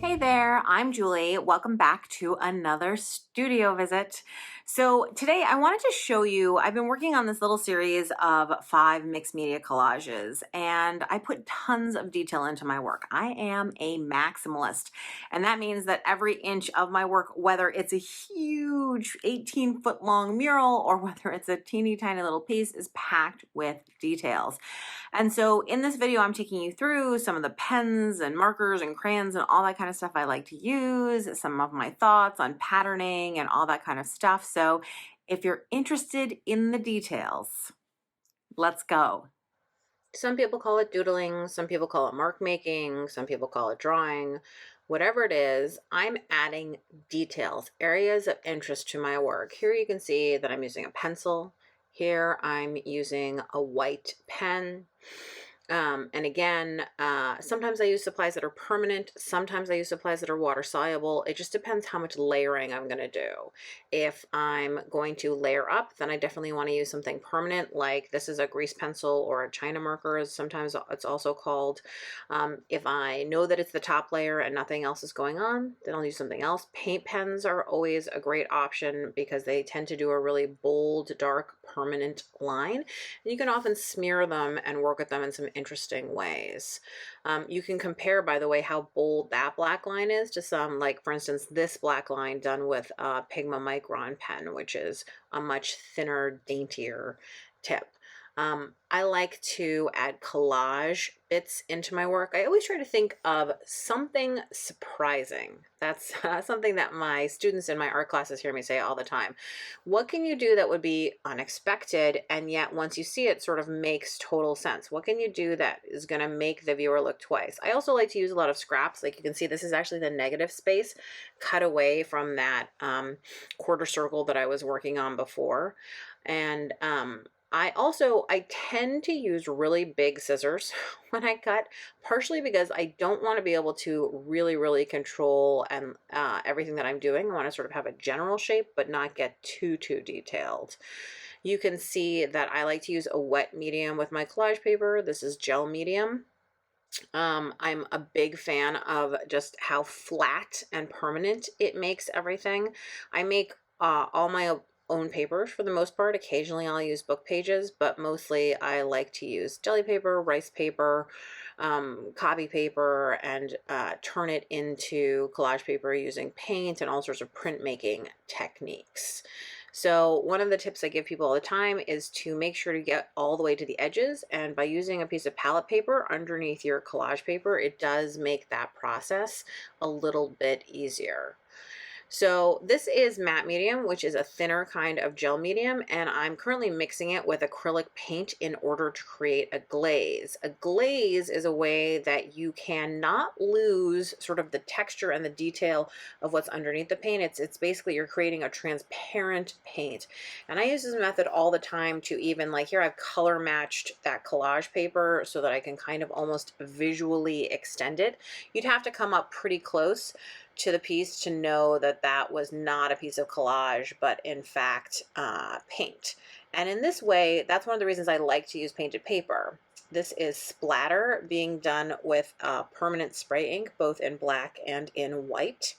Hey there, I'm Julie. Welcome back to another studio visit. So today I wanted to show you, I've been working on this little series of 5 mixed media collages, and I put tons of detail into my work. I am a maximalist, and that means that every inch of my work, whether it's a huge 18-foot long mural or whether it's a teeny tiny little piece, is packed with details. And so in this video, I'm taking you through some of the pens and markers and crayons and all that kind of stuff I like to use, some of my thoughts on patterning and all that kind of stuff. So if you're interested in the details, let's go. Some people call it doodling, some people call it mark making, some people call it drawing. Whatever it is, I'm adding details, areas of interest to my work. Here you can see that I'm using a pencil. Here I'm using a white pen. And again, sometimes I use supplies that are permanent. Sometimes I use supplies that are water soluble. It just depends how much layering I'm going to do. If I'm going to layer up, then I definitely want to use something permanent, like this is a grease pencil or a China marker, as sometimes it's also called. If I know that it's the top layer and nothing else is going on, then I'll use something else. Paint pens are always a great option because they tend to do a really bold, dark, permanent line. And you can often smear them and work with them in some interesting ways. You can compare, by the way, how bold that black line is to some, like for instance, this black line done with a Pigma Micron pen, which is a much thinner, daintier tip. I like to add collage bits into my work. I always try to think of something surprising. That's something that my students in my art classes hear me say all the time. What can you do that would be unexpected and yet once you see it sort of makes total sense? What can you do that is going to make the viewer look twice? I also like to use a lot of scraps. Like you can see, this is actually the negative space cut away from that quarter circle that I was working on before. And I tend to use really big scissors when I cut, partially because I don't want to be able to really control and everything that I'm doing. I want to sort of have a general shape, but not get too detailed. You can see that I like to use a wet medium with my collage paper. This is gel medium. I'm a big fan of just how flat and permanent it makes everything. I make all my own papers for the most part. Occasionally I'll use book pages, but mostly I like to use jelly paper, rice paper, copy paper, and turn it into collage paper using paint and all sorts of printmaking techniques. So one of the tips I give people all the time is to make sure to get all the way to the edges, and by using a piece of palette paper underneath your collage paper, it does make that process a little bit easier. So this is matte medium, which is a thinner kind of gel medium, and I'm currently mixing it with acrylic paint in order to create a glaze. A glaze is a way that you cannot lose sort of the texture and the detail of what's underneath the paint. It's basically you're creating a transparent paint. And I use this method all the time to even, like here I've color matched that collage paper so that I can kind of almost visually extend it. You'd have to come up pretty close to the piece to know that that was not a piece of collage, but in fact paint. And in this way, that's one of the reasons I like to use painted paper. This is splatter being done with permanent spray ink, both in black and in white.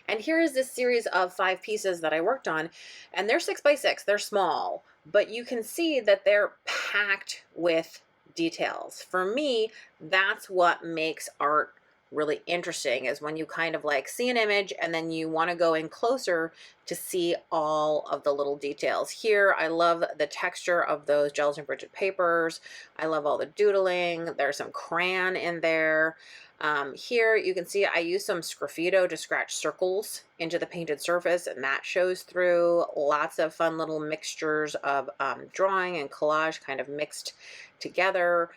And here is this series of 5 pieces that I worked on, and they're 6 by 6, they're small, but you can see that they're packed with details. For me, that's what makes art really interesting, is when you kind of like see an image and then you want to go in closer to see all of the little details. Here, I love the texture of those gelatin printed papers. I love all the doodling. There's some crayon in there. Here you can see I use some sgraffito to scratch circles into the painted surface, and that shows through. Lots of fun little mixtures of drawing and collage kind of mixed together.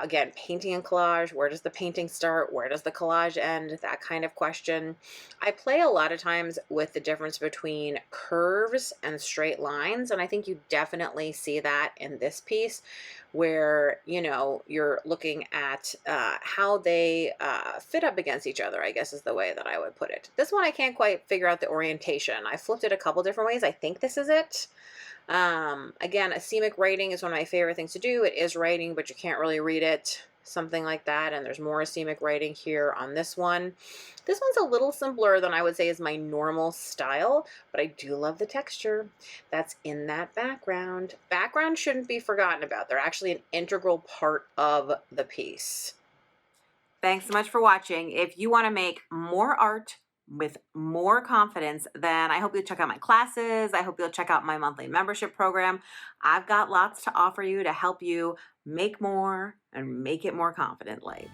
Again, painting and collage, where does the painting start? Where does the collage end? That kind of question. I play a lot of times with the difference between curves and straight lines, and I think you definitely see that in this piece, where, you know, you're looking at how they fit up against each other, I guess is the way that I would put it. This one I can't quite figure out the orientation. I flipped it a couple different ways. I think this is it. Again, asemic writing is one of my favorite things to do. It is writing, but you can't really read it. something like that. And there's more ischemic writing here on this one. This one's a little simpler than I would say is my normal style, but I do love the texture that's in that background. Background shouldn't be forgotten about. They're actually an integral part of the piece. Thanks so much for watching. If you want to make more art with more confidence, then I hope you'll check out my classes. I hope you'll check out my monthly membership program. I've got lots to offer you to help you make more and make it more confidently.